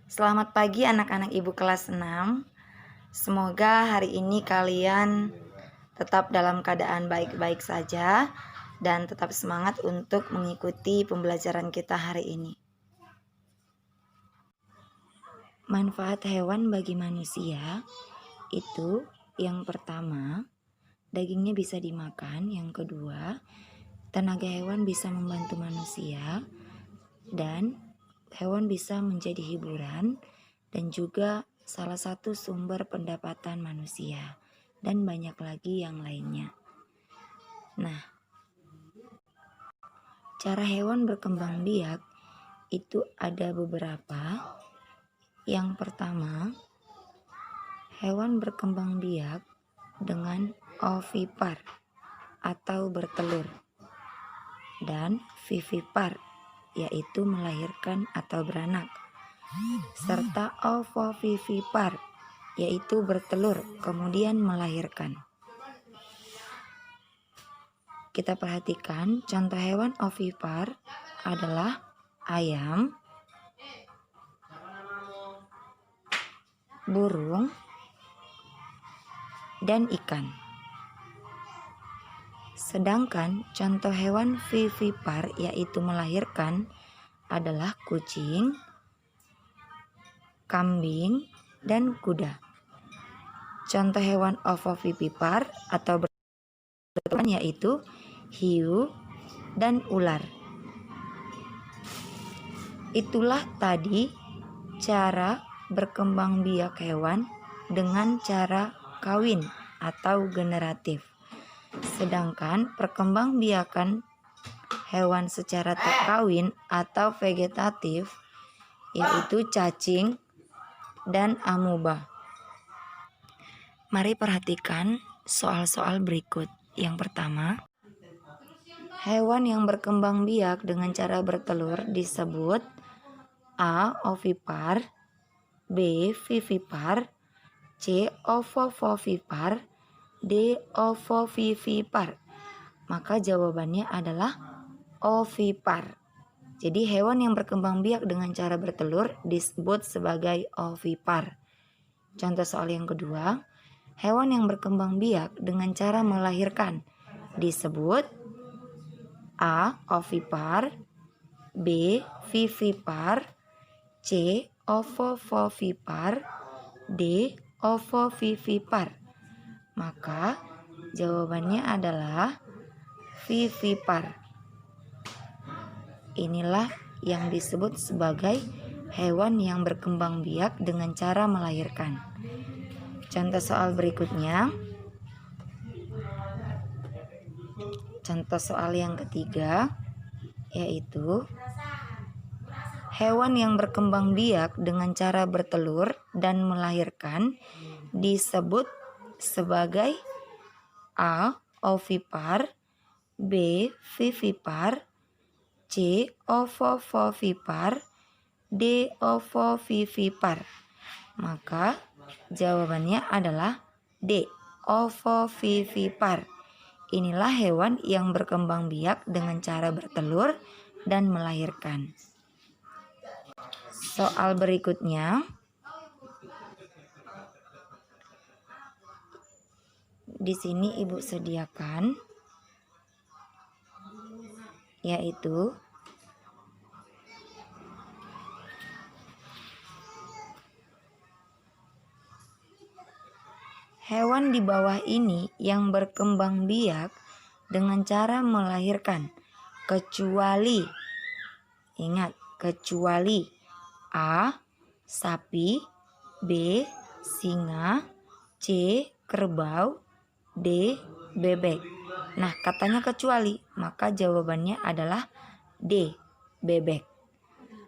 Selamat pagi anak-anak ibu kelas 6. Semoga hari ini kalian tetap dalam keadaan baik-baik saja dan tetap semangat untuk mengikuti pembelajaran kita hari ini. Manfaat hewan bagi manusia itu yang pertama, dagingnya bisa dimakan. Yang kedua, tenaga hewan bisa membantu manusia dan hewan bisa menjadi hiburan dan juga salah satu sumber pendapatan manusia dan banyak lagi yang lainnya. Nah, cara hewan berkembang biak itu ada beberapa. Yang pertama, hewan berkembang biak dengan ovipar atau bertelur dan vivipar yaitu melahirkan atau beranak, serta ovovivipar yaitu bertelur kemudian melahirkan. Kita perhatikan contoh hewan ovipar adalah ayam, burung, dan ikan. Sedangkan contoh hewan vivipar yaitu melahirkan adalah kucing, kambing, dan kuda. Contoh hewan ovovivipar atau bertelur yaitu hiu dan ular. Itulah tadi cara berkembang biak hewan dengan cara kawin atau generatif. Sedangkan perkembangbiakan hewan secara tak kawin atau vegetatif yaitu cacing dan amuba. Mari perhatikan soal-soal berikut. Yang pertama, hewan yang berkembang biak dengan cara bertelur disebut A. Ovipar, B. Vivipar, C. Ovovivipar, D. Ovovivipar. Maka jawabannya adalah ovipar. Jadi hewan yang berkembang biak dengan cara bertelur disebut sebagai ovipar. Contoh soal yang kedua, hewan yang berkembang biak dengan cara melahirkan disebut A. Ovipar, B. Vivipar, C. Ovovivipar, D. Ovovivipar. Maka jawabannya adalah vivipar. Inilah yang disebut sebagai hewan yang berkembang biak dengan cara melahirkan. Contoh soal berikutnya. Contoh soal yang ketiga yaitu hewan yang berkembang biak dengan cara bertelur dan melahirkan disebut sebagai A. Ovipar, B. Vivipar, C. Ovovivipar, D. Ovovivipar. Maka jawabannya adalah D. Ovovivipar. Inilah hewan yang berkembang biak dengan cara bertelur dan melahirkan. Soal berikutnya. Di sini Ibu sediakan yaitu hewan di bawah ini yang berkembang biak dengan cara melahirkan kecuali, ingat, kecuali A. Sapi, B. Singa, C. Kerbau, D. Bebek. Nah, katanya kecuali, maka jawabannya adalah D. Bebek.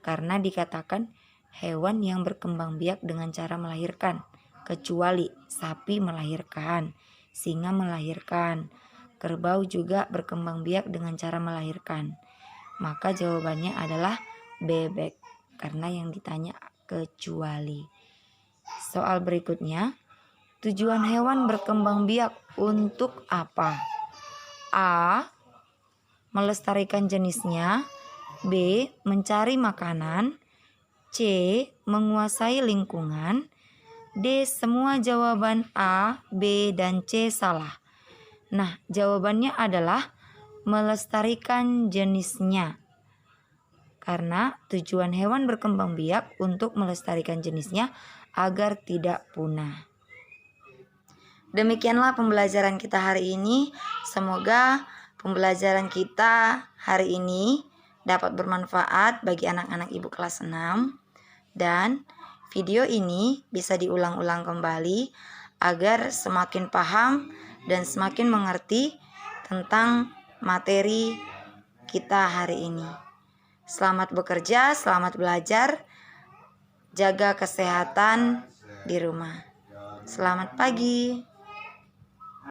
Karena dikatakan hewan yang berkembang biak dengan cara melahirkan. Kecuali sapi melahirkan, singa melahirkan, kerbau juga berkembang biak dengan cara melahirkan. Maka jawabannya adalah bebek karena yang ditanya kecuali. Soal berikutnya, tujuan hewan berkembang biak untuk apa? A. Melestarikan jenisnya, B. Mencari makanan, C. Menguasai lingkungan. D. Semua jawaban A, B, dan C salah. Nah, jawabannya adalah melestarikan jenisnya. Karena tujuan hewan berkembang biak untuk melestarikan jenisnya agar tidak punah. Demikianlah pembelajaran kita hari ini. Semoga pembelajaran kita hari ini dapat bermanfaat bagi anak-anak ibu kelas 6. Dan video ini bisa diulang-ulang kembali agar semakin paham dan semakin mengerti tentang materi kita hari ini. Selamat bekerja, selamat belajar, jaga kesehatan di rumah. Selamat pagi.